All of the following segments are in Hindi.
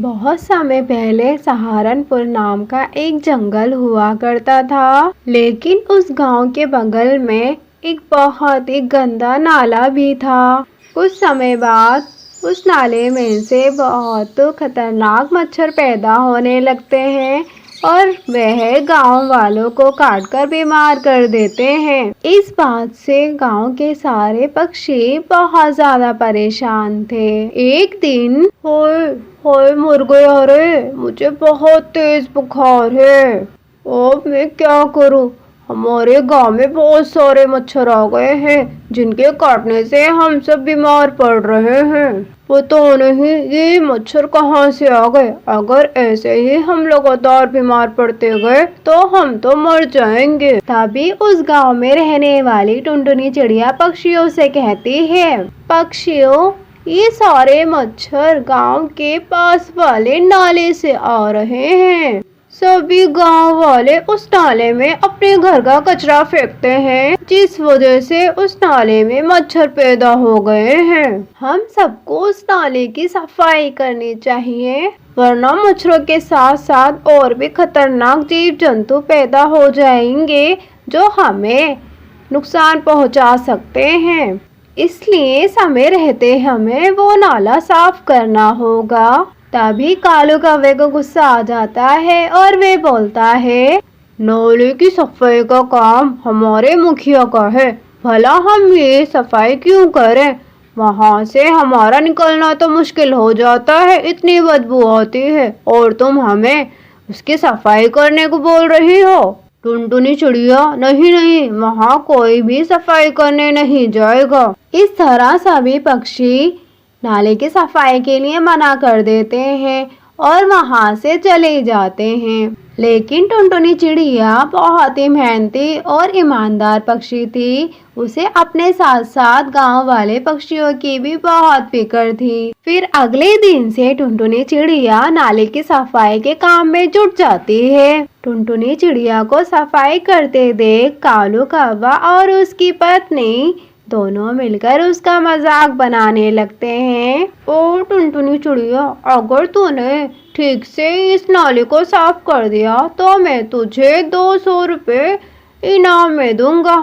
बहुत समय पहले सहारनपुर नाम का एक जंगल हुआ करता था, लेकिन उस गांव के बगल में एक बहुत ही गंदा नाला भी था। कुछ समय बाद उस नाले में से बहुत खतरनाक मच्छर पैदा होने लगते हैं और वह गांव वालों को काटकर बीमार कर देते हैं। इस बात से गांव के सारे पक्षी बहुत ज्यादा परेशान थे। एक दिन होए होए मर गया रे, मुझे बहुत तेज बुखार है। अब मैं क्या करूं? हमारे गांव में बहुत सारे मच्छर आ गए हैं जिनके काटने से हम सब बीमार पड़ रहे हैं। पता नहीं ये मच्छर कहाँ से आ गए। अगर ऐसे ही हम लगातार बीमार पड़ते गए तो हम तो मर जाएंगे। तभी उस गांव में रहने वाली टुनटुनी चिड़िया पक्षियों से कहती है, पक्षियों, ये सारे मच्छर गांव के पास वाले नाले से आ रहे हैं। सभी गांव वाले उस नाले में अपने घर का कचरा फेंकते हैं, जिस वजह से उस नाले में मच्छर पैदा हो गए हैं। हम सबको उस नाले की सफाई करनी चाहिए, वरना मच्छरों के साथ साथ और भी खतरनाक जीव जंतु पैदा हो जाएंगे जो हमें नुकसान पहुंचा सकते हैं। इसलिए समय रहते हमें वो नाला साफ करना होगा। तभी कालू कौवे को गुस्सा आ जाता है और वे बोलता है, नाले की सफाई का काम हमारे मुखिया का है, भला हम ये सफाई क्यों करें? वहाँ से हमारा निकलना तो मुश्किल हो जाता है, इतनी बदबू आती है, और तुम हमें उसकी सफाई करने को बोल रही हो। टुनटुनी चिड़िया, नहीं नहीं, वहाँ कोई भी सफाई करने नहीं जाएगा। इस तरह सभी पक्षी नाले की सफाई के लिए मना कर देते हैं और वहां से चले जाते हैं। लेकिन टुनटुनी चिड़िया बहुत ही मेहनती और ईमानदार पक्षी थी। उसे अपने साथ साथ गांव वाले पक्षियों की भी बहुत फिक्र थी। फिर अगले दिन से टुनटुनी चिड़िया नाले की सफाई के काम में जुट जाती है। टुनटुनी चिड़िया को सफाई करते देख कालू कौवा और उसकी पत्नी दोनों मिलकर उसका मजाक बनाने लगते हैं। ओ टुनटुनी चिड़िया, अगर तूने ठीक से इस नाले को साफ कर दिया तो मैं तुझे 200 रुपये इनाम में दूंगा।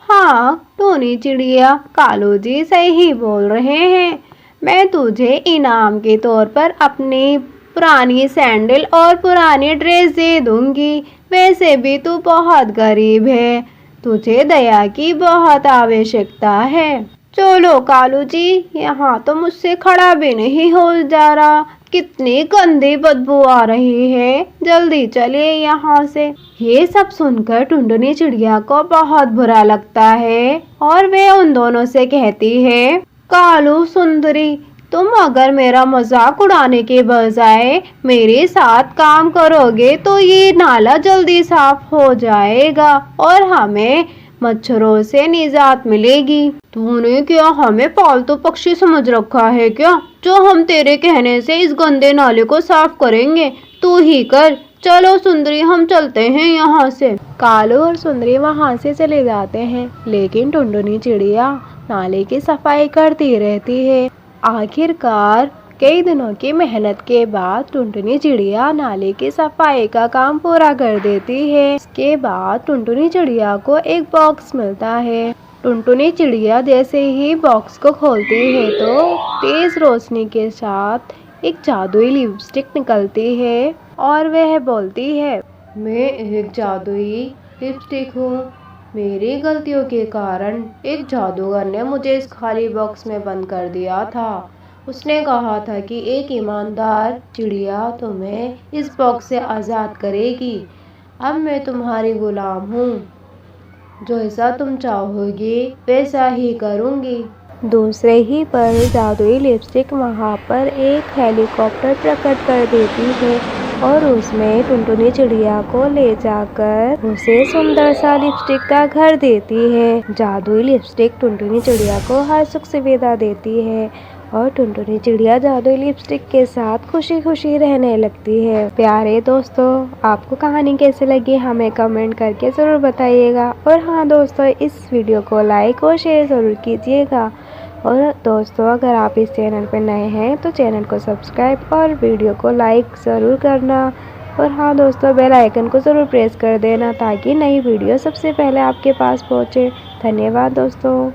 हाँ टुनटुनी चिड़िया, कालू जी सही बोल रहे हैं। मैं तुझे इनाम के तौर पर अपनी पुरानी सैंडल और पुरानी ड्रेस दे दूंगी। वैसे भी तू बहुत गरीब है, तुझे दया की बहुत आवश्यकता है। चलो कालू जी, यहाँ तो मुझसे खड़ा भी नहीं हो जा रहा, कितनी गंदी बदबू आ रही है, जल्दी चलिए यहाँ से। ये सब सुनकर टुनटुनी चिड़िया को बहुत बुरा लगता है और वे उन दोनों से कहती है, कालू सुंदरी, तुम अगर मेरा मजाक उड़ाने के बजाय मेरे साथ काम करोगे तो ये नाला जल्दी साफ हो जाएगा और हमें मच्छरों से निजात मिलेगी। तूने क्या हमें पालतू पक्षी समझ रखा है क्या, जो हम तेरे कहने से इस गंदे नाले को साफ करेंगे? तू ही कर। चलो सुंदरी, हम चलते हैं यहाँ से। कालू और सुंदरी वहाँ से चले जाते हैं, लेकिन टुनटुनी चिड़िया नाले की सफाई करती रहती है। आखिरकार कई दिनों की मेहनत के बाद टुनटुनी चिड़िया नाले की सफाई का काम पूरा कर देती है। इसके बाद टुनटुनी चिड़िया को एक बॉक्स मिलता है। टुनटुनी चिड़िया जैसे ही बॉक्स को खोलती है तो तेज रोशनी के साथ एक जादुई लिपस्टिक निकलती है और वह बोलती है, मैं एक जादुई लिपस्टिक हूँ। मेरी गलतियों के कारण एक जादूगर ने मुझे इस खाली बॉक्स में बंद कर दिया था। उसने कहा था कि एक ईमानदार चिड़िया तुम्हें इस बॉक्स से आज़ाद करेगी। अब मैं तुम्हारी गुलाम हूँ, जो ऐसा तुम चाहोगी वैसा ही करूँगी। दूसरे ही पल जादुई लिपस्टिक वहाँ पर एक हेलीकॉप्टर प्रकट कर देती है और उसमें टुनटुनी चिड़िया को ले जाकर उसे सुंदर सा लिपस्टिक का घर देती है। जादुई लिपस्टिक टुनटुनी चिड़िया को हर सुख सुविधा देती है और टुनटुनी चिड़िया जादुई लिपस्टिक के साथ खुशी खुशी रहने लगती है। प्यारे दोस्तों, आपको कहानी कैसे लगी हमें कमेंट करके ज़रूर बताइएगा। और हाँ दोस्तों, इस वीडियो को लाइक और शेयर ज़रूर कीजिएगा और दोस्तों अगर आप इस चैनल पर नए हैं तो चैनल को सब्सक्राइब और वीडियो को लाइक ज़रूर करना। और हाँ दोस्तों, बेल आइकन को ज़रूर प्रेस कर देना ताकि नई वीडियो सबसे पहले आपके पास पहुँचे। धन्यवाद दोस्तों।